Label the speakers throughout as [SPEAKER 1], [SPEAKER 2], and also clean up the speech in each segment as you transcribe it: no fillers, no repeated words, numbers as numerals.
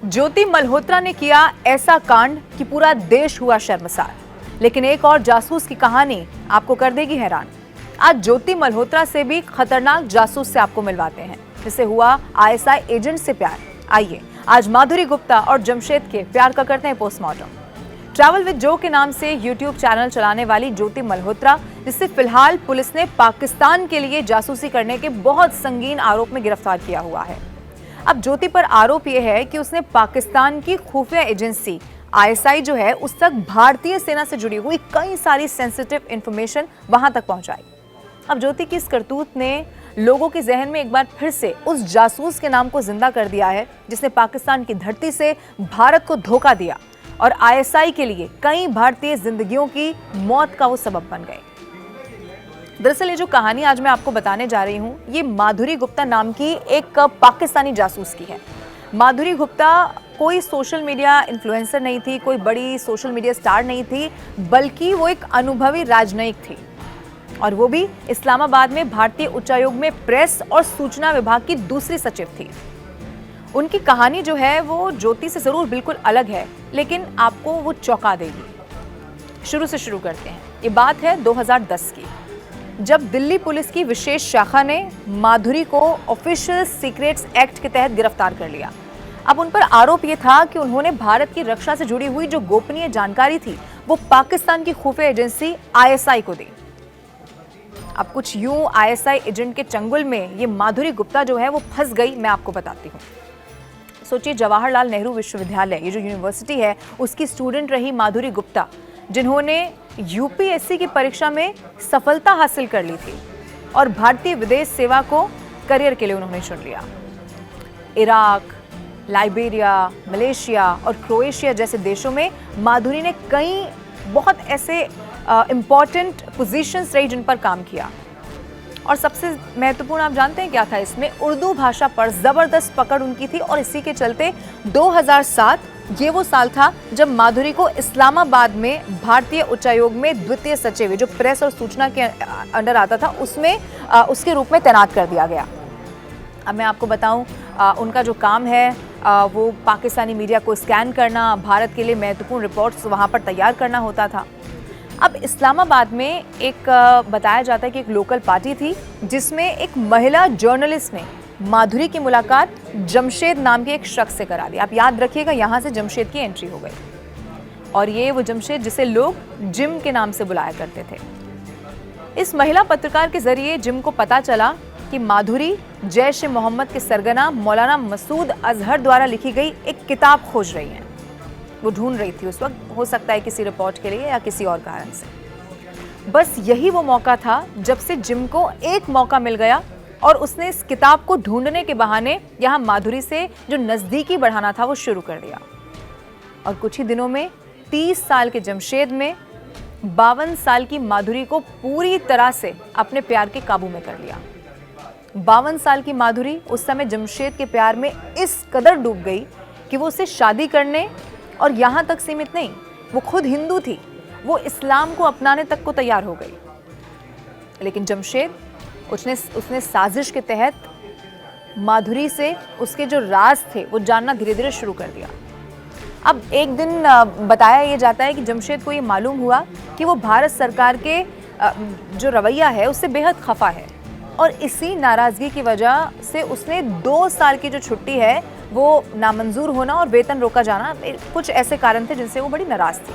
[SPEAKER 1] ज्योति मल्होत्रा ने किया ऐसा कांड कि पूरा देश हुआ शर्मसार। लेकिन एक और जासूस की कहानी आपको कर देगी हैरान। आज ज्योति मल्होत्रा से भी खतरनाक जासूस से आपको मिलवाते हैं, जिसे हुआ आईएसआई एजेंट से प्यार। आइए आज माधुरी गुप्ता और जमशेद के प्यार का करते हैं पोस्टमार्टम। ट्रैवल विद जो के नाम से यूट्यूब चैनल चलाने वाली ज्योति मल्होत्रा, जिसे फिलहाल पुलिस ने पाकिस्तान के लिए जासूसी करने के बहुत संगीन आरोप में गिरफ्तार किया हुआ है। अब ज्योति पर आरोप यह है कि उसने पाकिस्तान की खुफिया एजेंसी आईएसआई जो है उस तक भारतीय सेना से जुड़ी हुई कई सारी सेंसिटिव इंफॉर्मेशन वहां तक पहुंचाई। अब ज्योति की इस करतूत ने लोगों के जहन में एक बार फिर से उस जासूस के नाम को जिंदा कर दिया है, जिसने पाकिस्तान की धरती से भारत को धोखा दिया और आईएसआई के लिए कई भारतीय जिंदगियों की मौत का वो सबब बन गए। दरअसल ये जो कहानी आज मैं आपको बताने जा रही हूँ, ये माधुरी गुप्ता नाम की एक पाकिस्तानी जासूस की है। माधुरी गुप्ता कोई सोशल मीडिया इन्फ्लुएंसर नहीं थी, कोई बड़ी सोशल मीडिया स्टार नहीं थी, बल्कि वो एक अनुभवी राजनयिक थी, और वो भी इस्लामाबाद में भारतीय उच्चायोग में प्रेस और सूचना विभाग की दूसरी सचिव थी। उनकी कहानी जो है वो ज्योति से जरूर बिल्कुल अलग है, लेकिन आपको वो चौंका देगी। शुरू से शुरू करते हैं। ये बात है 2010 की, जब दिल्ली पुलिस की विशेष शाखा ने माधुरी को ऑफिशियल सीक्रेट्स एक्ट के तहत गिरफ्तार कर लिया। अब उन पर आरोप यह था कि उन्होंने भारत की रक्षा से जुड़ी हुई जो गोपनीय जानकारी थी वो पाकिस्तान की खुफिया एजेंसी आईएसआई को दी। अब कुछ यूं आईएसआई एजेंट के चंगुल में ये माधुरी गुप्ता जो है वो फंस गई। मैं आपको बताती हूँ। सोचिए, जवाहरलाल नेहरू विश्वविद्यालय, ये जो यूनिवर्सिटी है, उसकी स्टूडेंट रही माधुरी गुप्ता, जिन्होंने यूपीएससी की परीक्षा में सफलता हासिल कर ली थी और भारतीय विदेश सेवा को करियर के लिए उन्होंने चुन लिया। इराक, लाइबेरिया, मलेशिया और क्रोएशिया जैसे देशों में माधुरी ने कई बहुत ऐसे इंपॉर्टेंट पोजीशंस रही जिन पर काम किया। और सबसे महत्वपूर्ण आप जानते हैं क्या था इसमें? उर्दू भाषा पर जबरदस्त पकड़ उनकी थी, और इसी के चलते 2007 ये वो साल था जब माधुरी को इस्लामाबाद में भारतीय उच्चायोग में द्वितीय सचिव, जो प्रेस और सूचना के अंडर आता था, उसमें उसके रूप में तैनात कर दिया गया। अब मैं आपको बताऊं, उनका जो काम है वो पाकिस्तानी मीडिया को स्कैन करना, भारत के लिए महत्वपूर्ण रिपोर्ट्स वहां पर तैयार करना होता था। अब इस्लामाबाद में एक बताया जाता है कि एक लोकल पार्टी थी जिसमें एक महिला जर्नलिस्ट ने माधुरी की मुलाकात जमशेद नाम के एक शख्स से करा दी। आप याद रखिएगा, यहाँ से जमशेद की एंट्री हो गई, और ये वो जमशेद जिसे लोग जिम के नाम से बुलाया करते थे। इस महिला पत्रकार के जरिए जिम को पता चला कि माधुरी जैश ए मोहम्मद के सरगना मौलाना मसूद अजहर द्वारा लिखी गई एक किताब खोज रही हैं। वो ढूंढ रही थी उस वक्त, हो सकता है किसी रिपोर्ट के लिए या किसी और कारण से। बस यही वो मौका था जब से जिम को एक मौका मिल गया और उसने इस किताब को ढूंढने के बहाने यहाँ माधुरी से जो नजदीकी बढ़ाना था वो शुरू कर दिया। और कुछ ही दिनों में 30 साल के जमशेद में 52 साल की माधुरी को पूरी तरह से अपने प्यार के काबू में कर लिया। 52 साल की माधुरी उस समय जमशेद के प्यार में इस कदर डूब गई कि वो उससे शादी करने, और यहाँ तक सीमित नहीं, वो खुद हिंदू थी, वो इस्लाम को अपनाने तक को तैयार हो गई। लेकिन जमशेद उसने साजिश के तहत माधुरी से उसके जो राज थे वो जानना धीरे धीरे शुरू कर दिया। अब एक दिन बताया ये जाता है कि जमशेद को ये मालूम हुआ कि वो भारत सरकार के जो रवैया है उससे बेहद खफा है, और इसी नाराजगी की वजह से उसने 2 साल की जो छुट्टी है वो नामंजूर होना और वेतन रोका जाना, कुछ ऐसे कारण थे जिनसे वो बड़ी नाराज थी।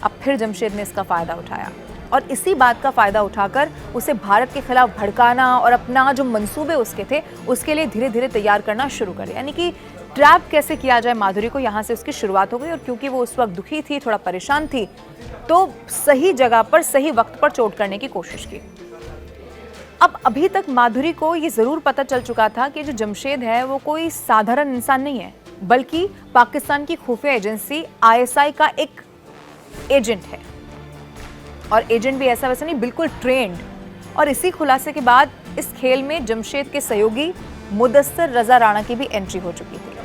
[SPEAKER 1] अब फिर जमशेद ने इसका फायदा उठाया, और इसी बात का फायदा उठाकर उसे भारत के खिलाफ भड़काना और अपना जो मंसूबे उसके थे उसके लिए धीरे धीरे तैयार करना शुरू कर दिया। यानी कि ट्रैप कैसे किया जाए माधुरी को, यहाँ से उसकी शुरुआत हो गई। और क्योंकि वो उस वक्त दुखी थी, थोड़ा परेशान थी, तो सही जगह पर सही वक्त पर चोट करने की कोशिश की। अब अभी तक माधुरी को ये जरूर पता चल चुका था कि जो जमशेद है वो कोई साधारण इंसान नहीं है, बल्कि पाकिस्तान की खुफिया एजेंसी आईएसआई का एक एजेंट है, और एजेंट भी ऐसा वैसा नहीं, बिल्कुल ट्रेंड। और इसी खुलासे के बाद इस खेल में जमशेद के सहयोगी मुदस्सर रजा राणा की भी एंट्री हो चुकी थी।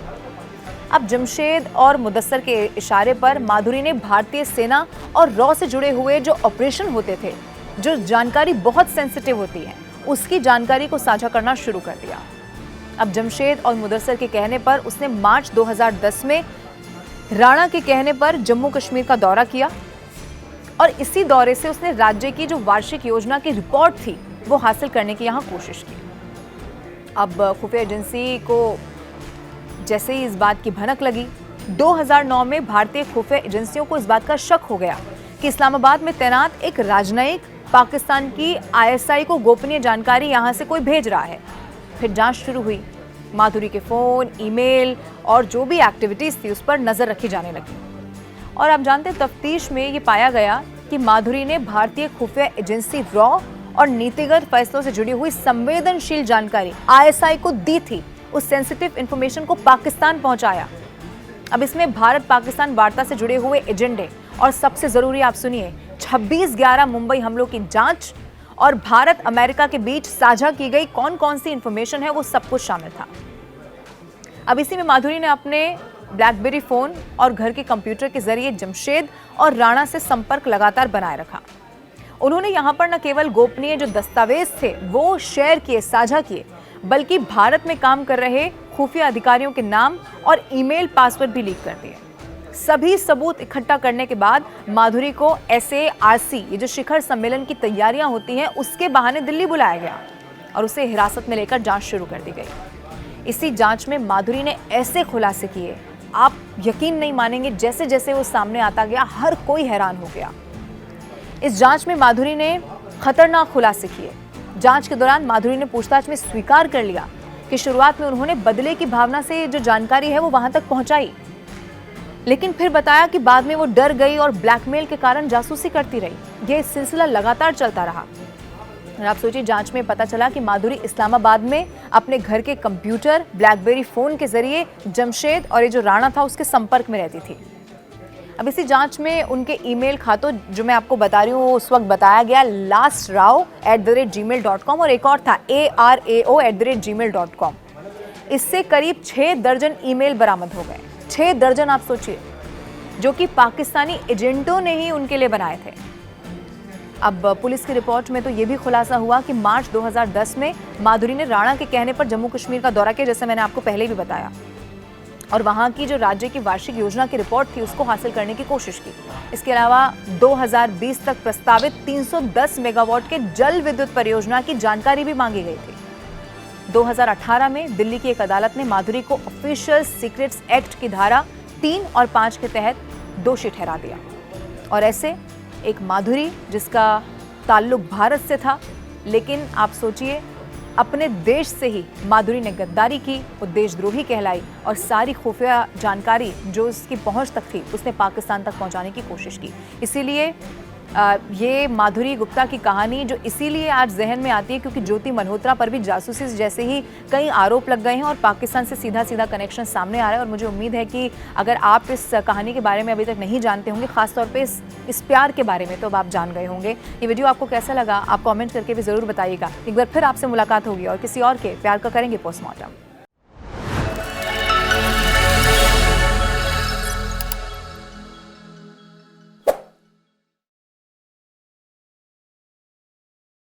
[SPEAKER 1] अब जमशेद और मुदस्सर के इशारे पर माधुरी ने भारतीय सेना और रॉ से जुड़े हुए जो ऑपरेशन होते थे, जो जानकारी बहुत सेंसिटिव होती है, उसकी जानकारी को साझा करना शुरू कर दिया। अब जमशेद और मुदस्सर के कहने पर उसने मार्च 2010 में राणा के कहने पर जम्मू कश्मीर का दौरा किया और इसी दौरे से उसने राज्य की जो वार्षिक योजना की रिपोर्ट थी वो हासिल करने की यहाँ कोशिश की। अब खुफिया एजेंसी को जैसे ही इस बात की भनक लगी, 2009 में भारतीय खुफिया एजेंसियों को इस बात का शक हो गया कि इस्लामाबाद में तैनात एक राजनयिक पाकिस्तान की ISI को गोपनीय जानकारी यहाँ से कोई भेज रहा है। फिर जांच शुरू हुई। माधुरी के फोन, ईमेल और जो भी एक्टिविटीज थी उस पर नजर रखी जाने लगी और आप जानते हैं तफ्तीश में ये पाया गया कि माधुरी ने भारतीय खुफिया एजेंसी रॉ और नीतिगत फैसलों से जुड़ी हुई संवेदनशील जानकारी ISI को दी थी। उस सेंसिटिव इंफॉर्मेशन को पाकिस्तान पहुंचाया। अब इसमें भारत पाकिस्तान वार्ता से जुड़े हुए एजेंडे और सबसे जरूरी आप सुनिए 26/11 मुंबई हमलों की जांच और भारत अमेरिका के बीच साझा की गई कौन कौन सी इंफॉर्मेशन है वो सब कुछ शामिल था। अब इसी में माधुरी ने अपने ब्लैकबेरी फोन और घर के कंप्यूटर के जरिए जमशेद और राणा से संपर्क लगातार बनाए रखा। उन्होंने यहाँ पर न केवल गोपनीय जो दस्तावेज थे वो शेयर किए, साझा किए, बल्कि भारत में काम कर रहे खुफिया अधिकारियों के नाम और ईमेल पासवर्ड भी लीक कर दिए। सभी सबूत इकट्ठा करने के बाद माधुरी को SARC, ये जो शिखर सम्मेलन की तैयारियां होती हैं, उसके बहाने दिल्ली बुलाया गया और उसे हिरासत में लेकर जांच शुरू कर दी गई। इसी जांच में माधुरी ने ऐसे खुलासे किए, आप यकीन नहीं मानेंगे, जैसे जैसे वो सामने आता गया हर कोई हैरान हो गया। इस जांच में माधुरी ने खतरनाक खुलासे किए। जांच के दौरान माधुरी ने पूछताछ में स्वीकार कर लिया कि शुरुआत में उन्होंने बदले की भावना से जो जानकारी है वो वहां तक पहुंचाई, लेकिन फिर बताया कि बाद में वो डर गई और ब्लैकमेल के कारण जासूसी करती रही। ये सिलसिला लगातार चलता रहा और आप सोचिए, जांच में पता चला कि माधुरी इस्लामाबाद में अपने घर के कंप्यूटर, ब्लैकबेरी फोन के जरिए जमशेद और ये जो राणा था उसके संपर्क में रहती थी। अब इसी जांच में उनके ईमेल खातों, जो मैं आपको बता रही हूँ, उस वक्त बताया गया lastrao@gmail.com और एक और था ARAO@gmail.com। इससे करीब 6 दर्जन ईमेल बरामद हो गए। 6 दर्जन, आप सोचिए, जो कि पाकिस्तानी एजेंटों ने ही उनके लिए बनाए थे। अब पुलिस की रिपोर्ट में तो ये भी खुलासा हुआ कि मार्च 2010 में माधुरी ने राणा के कहने पर जम्मू कश्मीर का दौरा किया, जैसे मैंने आपको पहले भी बताया, और वहां की जो राज्य की वार्षिक योजना की रिपोर्ट थी उसको हासिल करने की कोशिश की। इसके अलावा 2020 तक प्रस्तावित 310 मेगावाट के जल विद्युत परियोजना की जानकारी भी मांगी गई थी। 2018 में दिल्ली की एक अदालत ने माधुरी को ऑफिशियल सीक्रेट्स एक्ट की धारा 3 और 5 के तहत दोषी ठहरा दिया। और ऐसे एक माधुरी जिसका ताल्लुक भारत से था, लेकिन आप सोचिए, अपने देश से ही माधुरी ने गद्दारी की, वो देशद्रोही कहलाई और सारी खुफिया जानकारी जो उसकी पहुंच तक थी उसने पाकिस्तान तक पहुंचाने की कोशिश की। इसीलिए ये माधुरी गुप्ता की कहानी जो इसीलिए आज जहन में आती है क्योंकि ज्योति मल्होत्रा पर भी जासूसी जैसे ही कई आरोप लग गए हैं और पाकिस्तान से सीधा सीधा कनेक्शन सामने आ रहा है। और मुझे उम्मीद है कि अगर आप इस कहानी के बारे में अभी तक नहीं जानते होंगे, खासतौर पे इस प्यार के बारे में, तो अब आप जान गए होंगे। ये वीडियो आपको कैसा लगा आप कमेंट करके भी ज़रूर बताइएगा। एक बार फिर आपसे मुलाकात होगी और किसी और के प्यार का करेंगे पोस्टमार्टम।